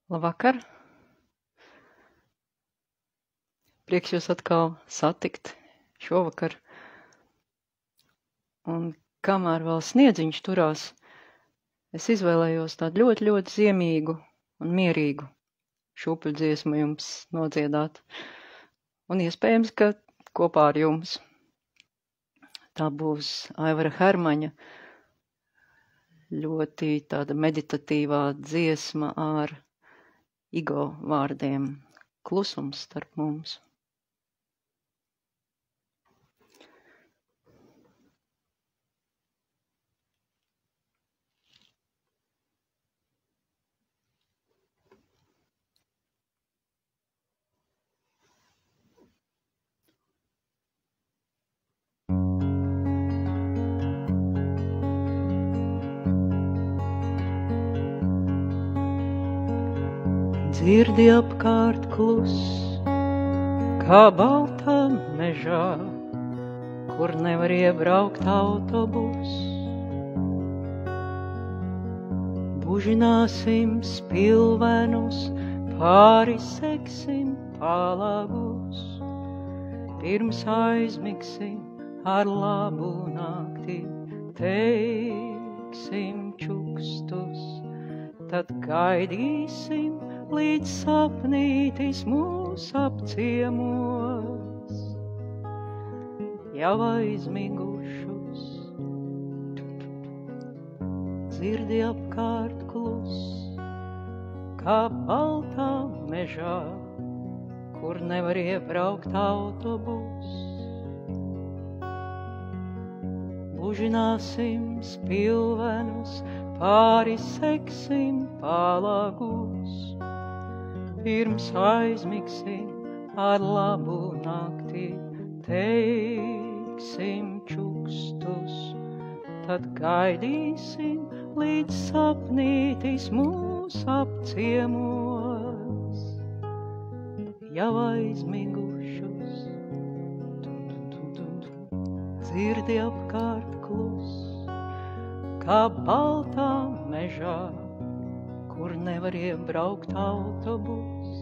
Labvakar! Prieks jūs atkal satikt šovakar. Un kamēr vēl sniedziņš turās, es izvēlējos tādu ļoti, ļoti ziemīgu un mierīgu šūpuļu dziesmu jums nodziedāt. Un iespējams, ka kopā ar jums. Tā būs Aivara Hermaņa ļoti tāda meditatīvā dziesma ar Igo vārdiem. Klusums starp mums. Dzirdi apkārt klus, kā baltā mežā, kur nevar iebraukt autobus. Bužināsim spilvenus, pāri seksim palagus, pirms aizmigsim ar labu nakti, teiksim čukstus, tad gaidīsim, līdz sapnītis mūs apciemos, jau aizmigušus. Dzirdi apkārt klus, kā baltā mežā, kur nevar iebraukt autobus. Bužināsim spilvenus, pāri seksim palagus, pirms aizmigsim ar labu nakti, teiksim čukstus, tad gaidīsim, līdz sapnītis mūs apciemos, jau aizmigušus. Dzirdi apkārt klus, kā baltā mežā, kur nevar iebraukt autobus.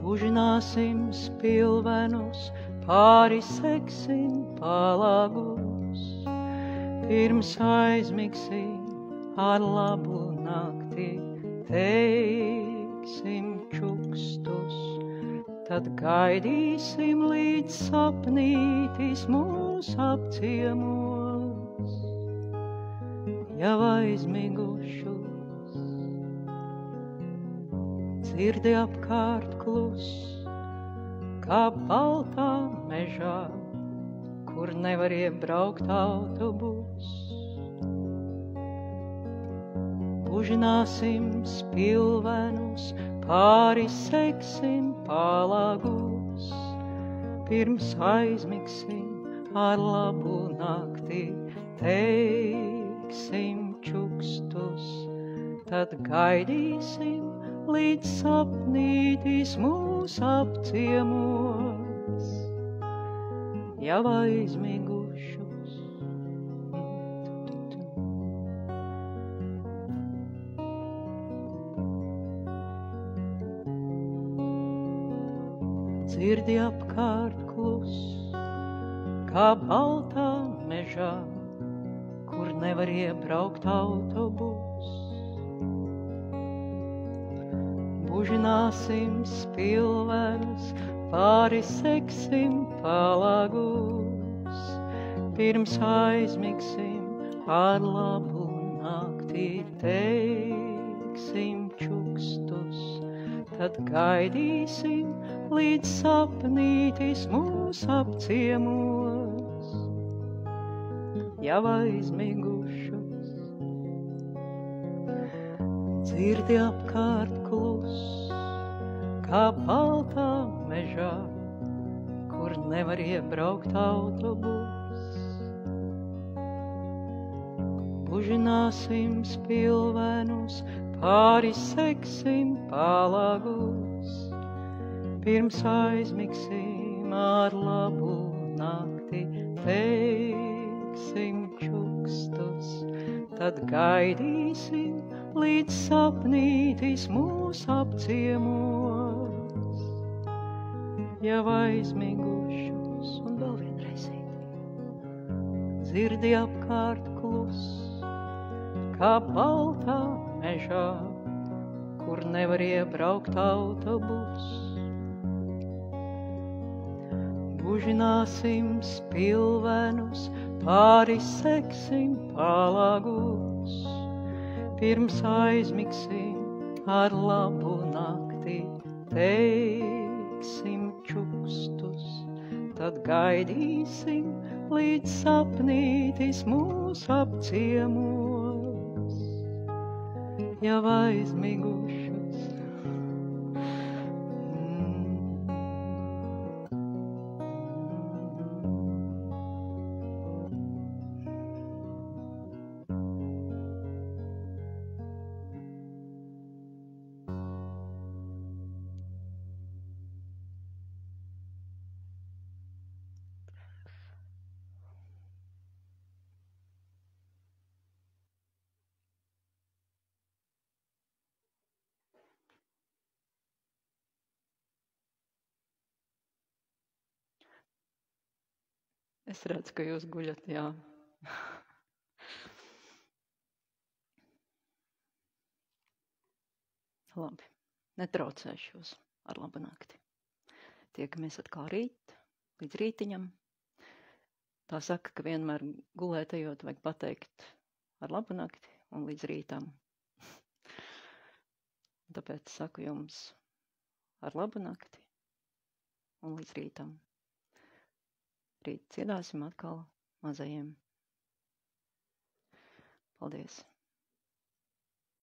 Bužināsim spilvenus, pāri seksim palagus, pirms aizmigsim ar labu nakti, teiksim čukstus, tad gaidīsim, līdz sapnītis mūs apciemos, jau aizmigušus. Dzirdi apkārt klus, kā baltā mežā, kur nevar iebraukt autobus. Bužināsim spilvenus, pāri seksim palagus, pirms aizmigsim ar labu nakti, teiksim čukstus, tad gaidīsim, līdz sapnītis mūs apciemos, jau aizmigušus. Dzirdi apkārt klus, kā baltā mežā, kur nevar iebraukt autobus. Bužināsim spilvenus, pāri seksim palagus, pirms aizmigsim ar labu nakti, teiksim čukstus, tad gaidīsim, līdz sapnītis mūs apciemos, jau aizmigušus. Dzirdi apkārt klus, kā baltā mežā, kur nevar iebraukt autobus. Bužināsim spilvenus, pāri seksim palagus, pirms aizmigsim ar labu nakti, teiksim čukstus, tad gaidīsim, līdz sapnītis mūs apciemos. Jau aizmigušus un vēl vienreizīt, dzirdi apkārt klus, kā baltā mežā, kur nevar iebraukt autobus. Bužināsim spilvenus, pāriseksim palagus, pirms aizmigsim ar labu nakti, teiksim čukstus, tad gaidīsim, līdz sapnītis mūs apciemos. Jau aizmigušus. Es redzu, ka jūs guļat, jā. Labi, netraucēšu jūs ar labu nakti. Tiekamies atkal rīt, līdz rītiņam. Tā saka, ka vienmēr gulētajot vajag pateikt ar labu nakti un līdz rītam. Tāpēc saku jums ar labu nakti un līdz rītam. Rīt dziedāsim atkal mazajiem. Paldies!